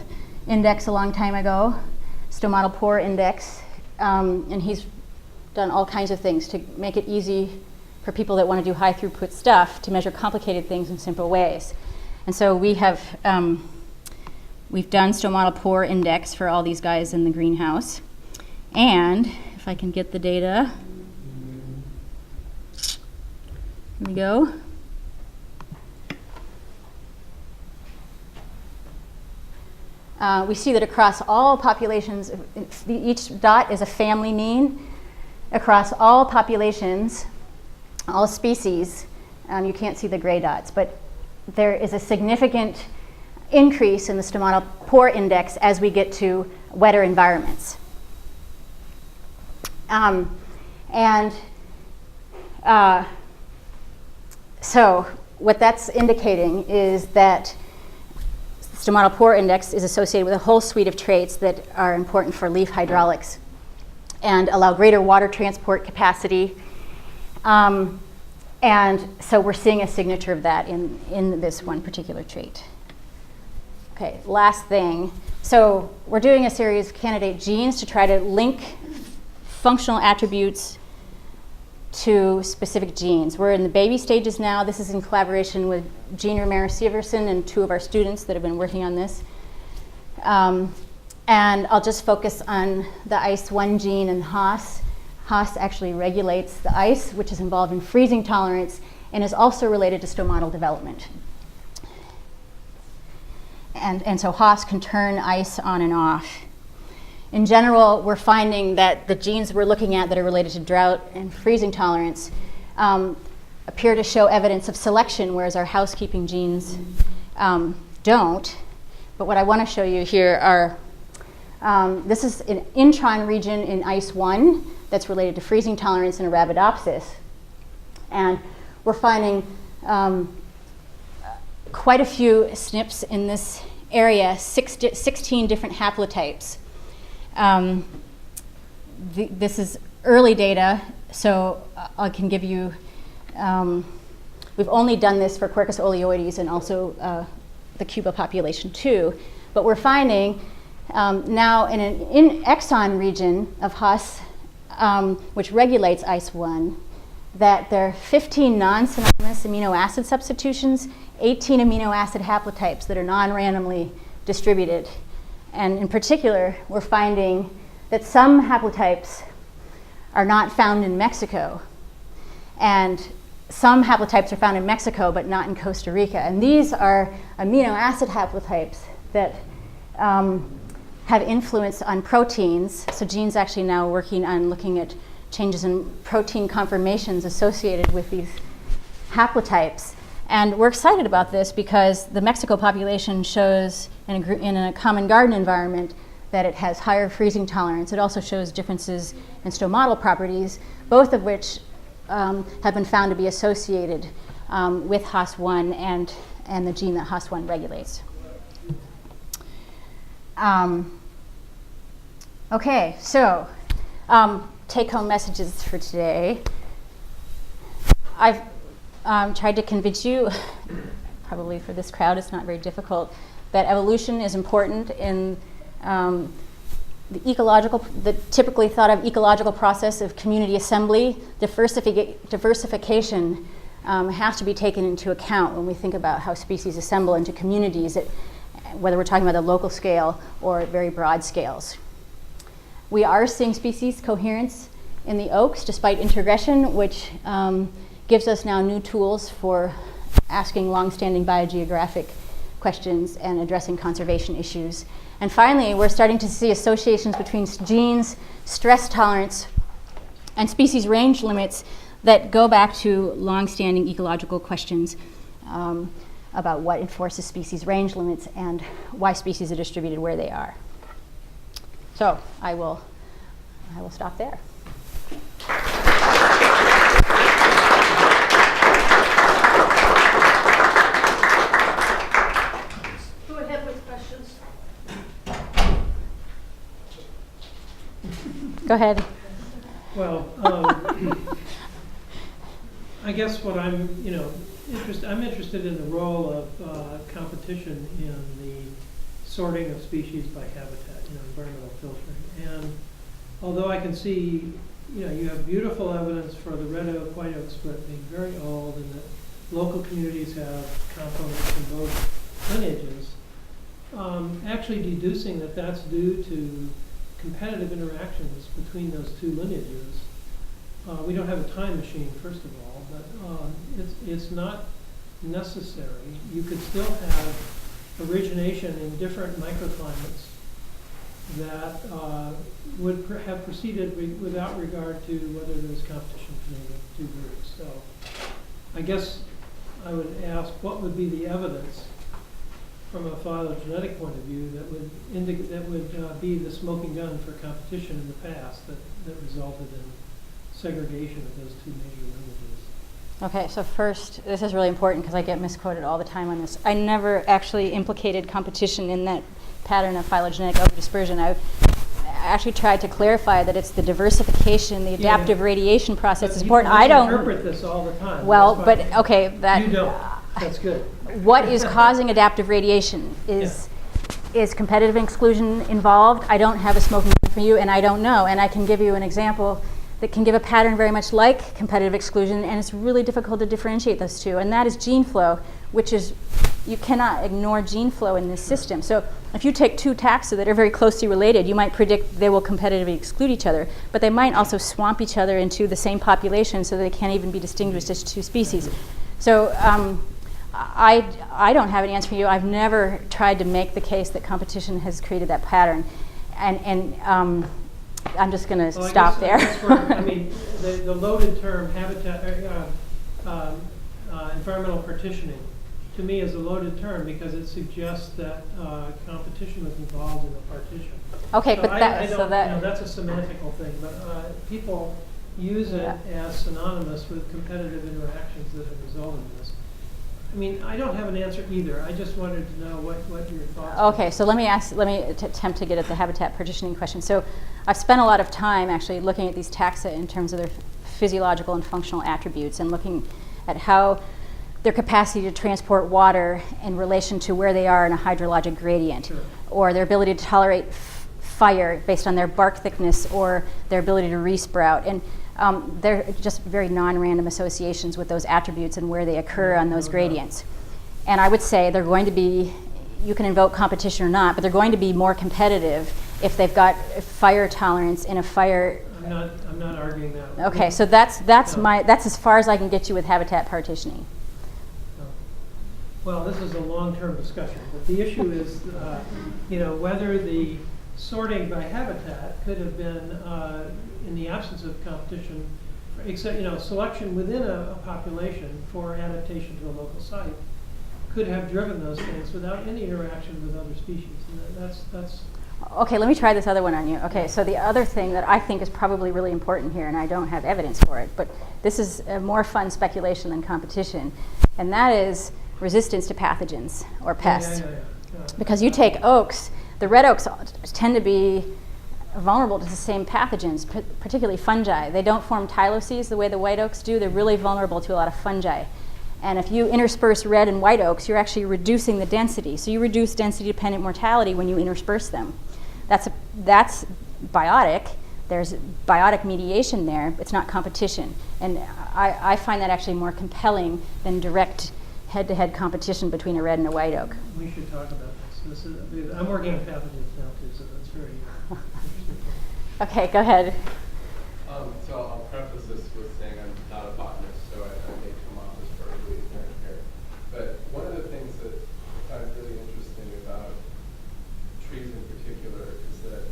index a long time ago, stomatal pore index, and he's done all kinds of things to make it easy for people that want to do high throughput stuff to measure complicated things in simple ways. And so we have, we've done stomatal pore index for all these guys in the greenhouse. And if I can get the data, here we go. We see that across all populations, each dot is a family mean. Across all populations, all species, you can't see the gray dots, but there is a significant increase in the stomatal pore index as we get to wetter environments. So what that's indicating is that stomatal pore index is associated with a whole suite of traits that are important for leaf hydraulics and allow greater water transport capacity. And so we're seeing a signature of that in this one particular trait. Okay, last thing. So we're doing a series of candidate genes to try to link functional attributes to specific genes. We're in the baby stages now. This is in collaboration with Jean Romero-Severson and two of our students that have been working on this. And I'll just focus on the ICE1 gene and Haas. Haas actually regulates the ice, which is involved in freezing tolerance and is also related to stomatal development. And so Haas can turn ice on and off. In general, we're finding that the genes we're looking at that are related to drought and freezing tolerance appear to show evidence of selection, whereas our housekeeping genes don't. But what I want to show you here are, this is an intron region in ICE1 that's related to freezing tolerance in Arabidopsis. And we're finding quite a few SNPs in this area, 16 different haplotypes. This is early data, so I can give you, we've only done this for Quercus oleoides and also the Cuba population too, but we're finding now in an exon region of Haas, which regulates ICE1, that there are 15 non-synonymous amino acid substitutions, 18 amino acid haplotypes that are non-randomly distributed. And in particular, we're finding that some haplotypes are not found in Mexico, and some haplotypes are found in Mexico but not in Costa Rica. And these are amino acid haplotypes that have influence on proteins. So Jean's actually now working on looking at changes in protein conformations associated with these haplotypes. And we're excited about this because the Mexico population shows in a common garden environment that it has higher freezing tolerance. It also shows differences in stomatal properties, both of which have been found to be associated with Haas1 and the gene that Haas1 regulates. Okay, so take-home messages for today. I've tried to convince you, probably for this crowd it's not very difficult, that evolution is important in the typically thought of ecological process of community assembly. Diversification has to be taken into account when we think about how species assemble into communities, whether we're talking about the local scale or very broad scales. We are seeing species coherence in the oaks despite introgression, which gives us now new tools for asking long-standing biogeographic questions and addressing conservation issues. And finally, we're starting to see associations between genes, stress tolerance, and species range limits that go back to long-standing ecological questions about what enforces species range limits and why species are distributed where they are. So I will stop there. Go ahead with questions. Go ahead. Well, I guess what I'm interested in the role of competition in the sorting of species by habitat, environmental filtering. And although I can see, you have beautiful evidence for the red oak, white oak split being very old, and that local communities have components in both lineages, actually deducing that that's due to competitive interactions between those two lineages. We don't have a time machine, first of all, but it's not necessary. You could still have origination in different microclimates that would have proceeded without regard to whether there's competition between the two groups. So I guess I would ask, what would be the evidence from a phylogenetic point of view that would be the smoking gun for competition in the past that resulted in segregation of those two major lineages? Okay, so first, this is really important because I get misquoted all the time on this. I never actually implicated competition in that pattern of phylogenetic overdispersion. I've actually tried to clarify that it's the diversification, the adaptive radiation process is important. I don't interpret this all the time. Well, but okay, that you don't. That's good. What is causing adaptive radiation is competitive exclusion involved? I don't have a smoking gun for you, and I don't know. And I can give you an example that can give a pattern very much like competitive exclusion, and it's really difficult to differentiate those two. And that is gene flow, which is, you cannot ignore gene flow in this system. So if you take two taxa that are very closely related, you might predict they will competitively exclude each other, but they might also swamp each other into the same population so they can't even be distinguished as two species. So I don't have an answer for you. I've never tried to make the case that competition has created that pattern. And I'm just going to stop there. I mean, the loaded term habitat, environmental partitioning, to me is a loaded term because it suggests that competition was involved in the partition. Okay, so but that's a semantical thing, but people use it as synonymous with competitive interactions that have resulted in this. I mean, I don't have an answer either. I just wanted to know what your thoughts Okay, were. so let me attempt to get at the habitat partitioning question. So I've spent a lot of time actually looking at these taxa in terms of their physiological and functional attributes and looking at how their capacity to transport water in relation to where they are in a hydrologic gradient, Sure. or their ability to tolerate fire based on their bark thickness or their ability to resprout. And they're just very non-random associations with those attributes and where they occur on those gradients. And I would say they're going to be, you can invoke competition or not, but they're going to be more competitive if they've got fire tolerance in a fire. I'm not arguing that. Okay, so that's as far as I can get you with habitat partitioning. Well, this is a long-term discussion, but the issue is, whether the sorting by habitat could have been in the absence of competition, except selection within a population for adaptation to a local site could have driven those things without any interaction with other species. And that's. Okay, let me try this other one on you. Okay, so the other thing that I think is probably really important here, and I don't have evidence for it, but this is a more fun speculation than competition, and that is resistance to pathogens or pests. Yeah. Because you take oaks, the red oaks tend to be vulnerable to the same pathogens, particularly fungi. They don't form tyloses the way the white oaks do. They're really vulnerable to a lot of fungi. And if you intersperse red and white oaks, you're actually reducing the density. So you reduce density-dependent mortality when you intersperse them. That's biotic. There's biotic mediation there. It's not competition. And I find that actually more compelling than direct head-to-head competition between a red and a white oak. We should talk about this. I'm working on pathogens now too, so that's very interesting. Okay, go ahead. So I'll preface this with saying I'm not a botanist, so I may come off as perfectly ignorant here. But one of the things that I find really interesting about trees in particular is that,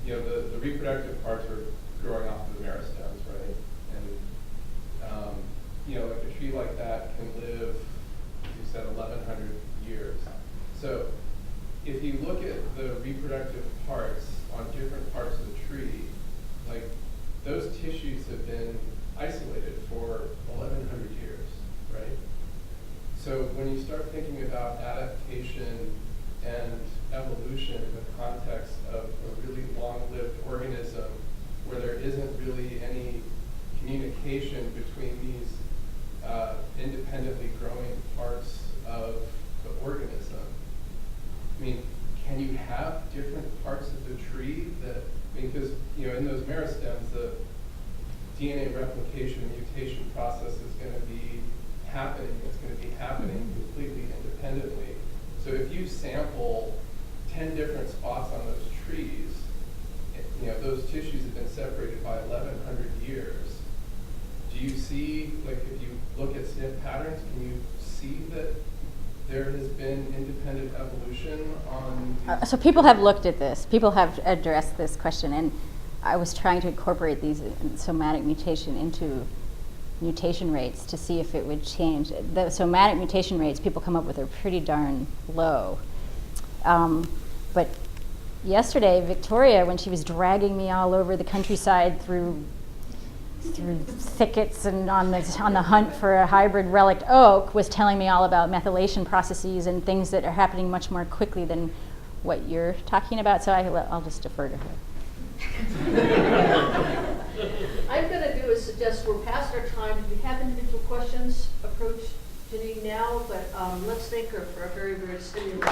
the reproductive parts are growing off of the meristems, right? And, like a tree like that can live, as you said, 1,100 years. So if you look at the reproductive parts on different parts of the tree, like those tissues have been isolated for 1,100 years, right? So when you start thinking about adaptation and evolution in the context of a really long-lived organism where there isn't really any communication between these independently growing parts of the organism, I mean, can you have different parts of the tree that, because in those meristems, the DNA replication and mutation process is going to be happening. It's going to be happening completely independently. So if you sample 10 different spots on those trees, those tissues have been separated by 1,100 years. Do you see, like, if you look at SNP patterns, can you see that there has been independent evolution on these? So people have looked at this. People have addressed this question, and I was trying to incorporate these somatic mutation into mutation rates to see if it would change. The somatic mutation rates people come up with are pretty darn low. But yesterday, Victoria, when she was dragging me all over the countryside through thickets and on the hunt for a hybrid relict oak, was telling me all about methylation processes and things that are happening much more quickly than what you're talking about. So I'll just defer to her. I'm going to do is suggest we're past our time. If you have individual questions, approach Jeannine now, but let's thank her for a very, very stimulating.